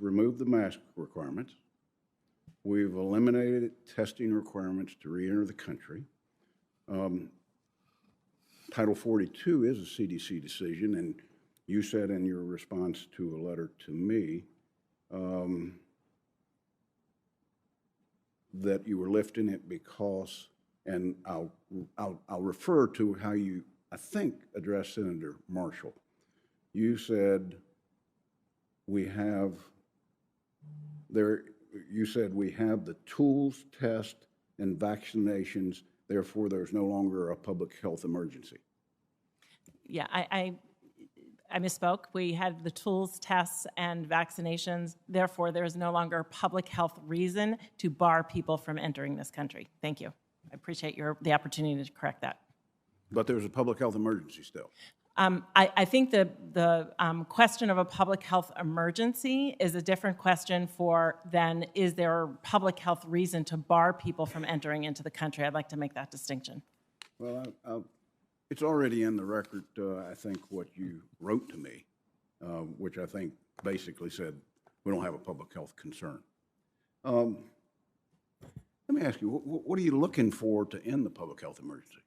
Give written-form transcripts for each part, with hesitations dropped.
removed the mask requirements. We've eliminated testing requirements to re-enter the country. Title 42 is a CDC decision, and you said in your response to a letter to me that you were lifting it because, and I'll refer to how you, I think, addressed Senator Marshall. You said we have the tools, tests, and vaccinations, therefore there's no longer a public health emergency. Yeah, I misspoke. We had the tools, tests, and vaccinations. Therefore, there is no longer a public health reason to bar people from entering this country. Thank you. I appreciate the opportunity to correct that. But there's a public health emergency still. I think the question of a public health emergency is a different question than is there a public health reason to bar people from entering into the country. I'd like to make that distinction. Well, it's already in the record, I think, what you wrote to me, which I think basically said we don't have a public health concern. Let me ask you, what are you looking for to end the public health emergency?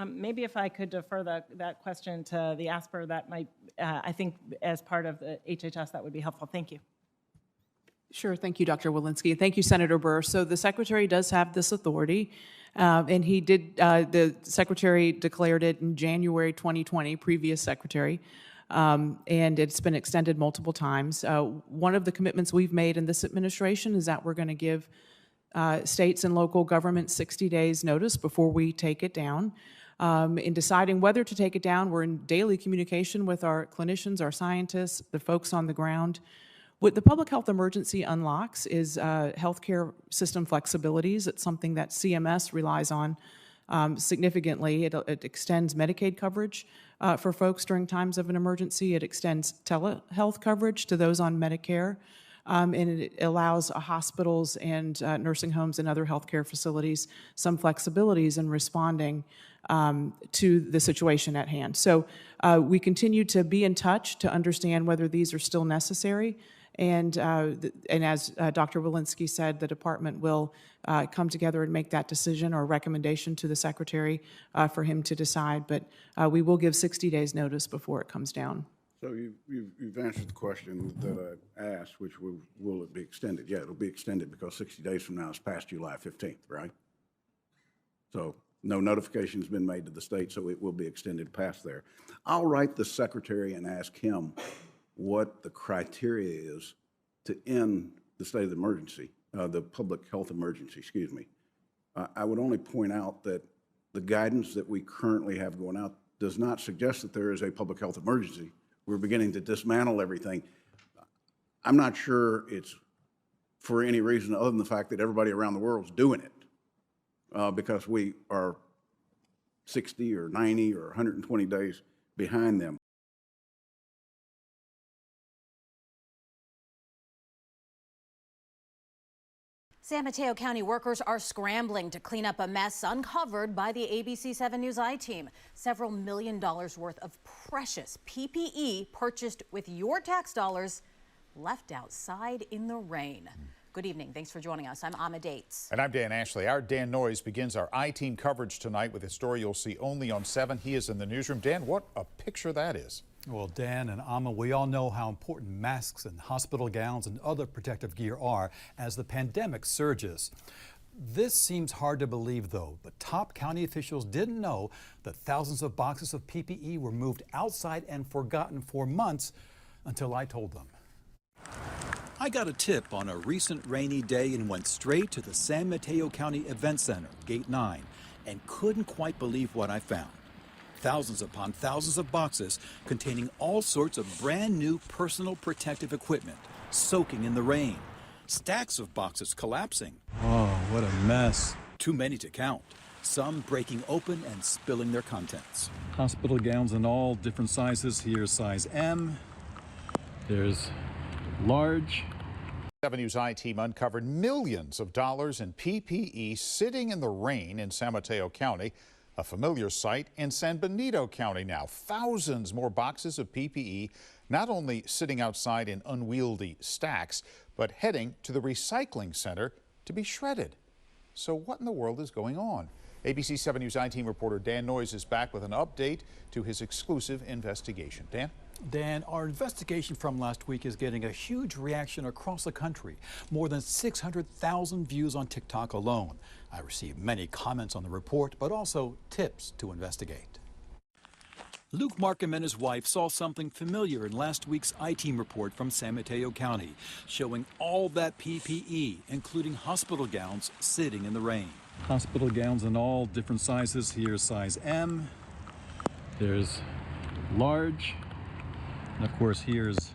Maybe if I could defer that question to the ASPR, that might, I think as part of the HHS, that would be helpful. Thank you. Sure. Thank you, Dr. Walensky. Thank you, Senator Burr. So the Secretary does have this authority, and he did, the Secretary declared it in January 2020, previous Secretary, and it's been extended multiple times. One of the commitments we've made in this administration is that we're going to give states and local governments 60 days notice before we take it down. In deciding whether to take it down, we're in daily communication with our clinicians, our scientists, the folks on the ground. What the public health emergency unlocks is healthcare system flexibilities. It's something that CMS relies on significantly. It extends Medicaid coverage for folks during times of an emergency. It extends telehealth coverage to those on Medicare. And it allows hospitals and nursing homes and other healthcare facilities some flexibilities in responding to the situation at hand. So we continue to be in touch to understand whether these are still necessary. And as Dr. Walensky said, the department will come together and make that decision or recommendation to the Secretary for him to decide. But we will give 60 days notice before it comes down. So you've answered the question that I asked, which will it be extended? Yeah, it'll be extended because 60 days from now is past July 15th, right? So no notification's been made to the state, so it will be extended past there. I'll write the Secretary and ask him what the criteria is to end the state of emergency, the public health emergency, excuse me. I would only point out that the guidance that we currently have going out does not suggest that there is a public health emergency. We're beginning to dismantle everything. I'm not sure it's for any reason other than the fact that everybody around the world is doing it because we are 60 or 90 or 120 days behind them. San Mateo County workers are scrambling to clean up a mess uncovered by the ABC 7 News I-team. Several $1 million worth of precious PPE purchased with your tax dollars left outside in the rain. Good evening. Thanks for joining us. I'm Amma Dates. And I'm Dan Ashley. Our Dan Noyes begins our I-team coverage tonight with a story you'll see only on 7. He is in the newsroom. Dan, what a picture that is. Well, Dan and Amma, we all know how important masks and hospital gowns and other protective gear are as the pandemic surges. This seems hard to believe, though, but top county officials didn't know that thousands of boxes of PPE were moved outside and forgotten for months until I told them. I got a tip on a recent rainy day and went straight to the San Mateo County Event Center, Gate 9, and couldn't quite believe what I found. Thousands upon thousands of boxes containing all sorts of brand new personal protective equipment, soaking in the rain. Stacks of boxes collapsing. Oh, what a mess. Too many to count. Some breaking open and spilling their contents. Hospital gowns in all different sizes. Here's size M. There's large. 7 News I-team uncovered millions of dollars in PPE sitting in the rain in San Mateo County. A familiar sight in San Benito County now. Thousands more boxes of PPE not only sitting outside in unwieldy stacks, but heading to the recycling center to be shredded. So what in the world is going on? ABC 7 News I-Team reporter Dan Noyes is back with an update to his exclusive investigation. Dan? Dan, our investigation from last week is getting a huge reaction across the country. More than 600,000 views on TikTok alone. I received many comments on the report, but also tips to investigate. Luke Markham and his wife saw something familiar in last week's I-Team report from San Mateo County, showing all that PPE, including hospital gowns, sitting in the rain. Hospital gowns in all different sizes. Here's size M, there's large, and of course here's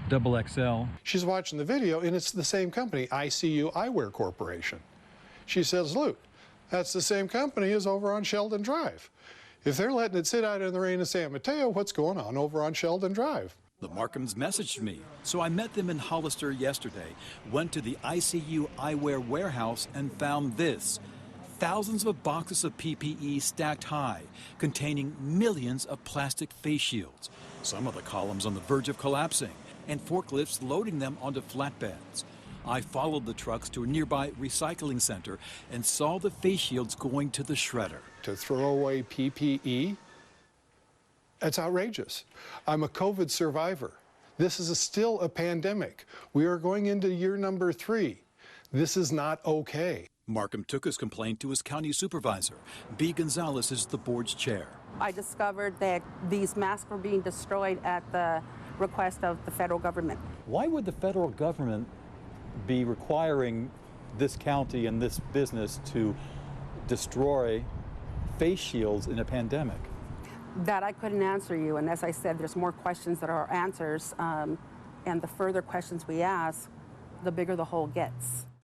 double XL. She's watching the video, and it's the same company, ICU Eyewear Corporation. She says, Luke, that's the same company as over on Sheldon Drive. If they're letting it sit out in the rain in San Mateo, what's going on over on Sheldon Drive? The Markhams messaged me, so I met them in Hollister yesterday, went to the ICU Eyewear warehouse and found this. Thousands of boxes of PPE stacked high, containing millions of plastic face shields, some of the columns on the verge of collapsing, and forklifts loading them onto flatbeds. I followed the trucks to a nearby recycling center and saw the face shields going to the shredder. To throw away PPE? That's outrageous. I'm a COVID survivor. This is still a pandemic. We are going into year number 3. This is not okay. Markham took his complaint to his county supervisor. B. Gonzalez is the board's chair. I discovered that these masks were being destroyed at the request of the federal government. Why would the federal government be requiring this county and this business to destroy face shields in a pandemic? That I couldn't answer you, and as I said, there's more questions that are answers, and the further questions we ask, the bigger the hole gets.